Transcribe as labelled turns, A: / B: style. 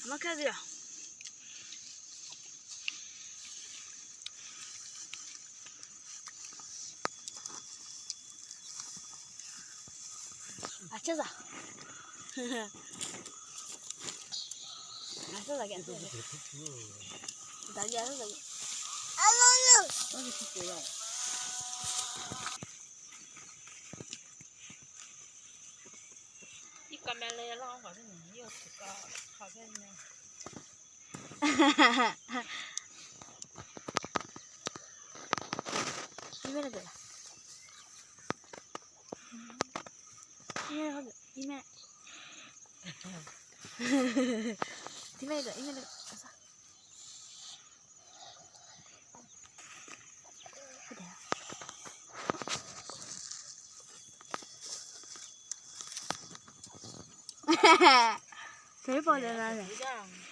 A: 막혀야 돼요. 아, 찾아. 아, 찾아, 괜찮아. 난리 안 찾아. 여기 있어요.
B: 이 까멜레 라고 가면 이 어떡하 가겠네.
A: 이메일 돼. 이메일 하자. 이메일. 이메일. 이메일. 가자. 그래요. 제일 뻔해 나는.
B: 그냥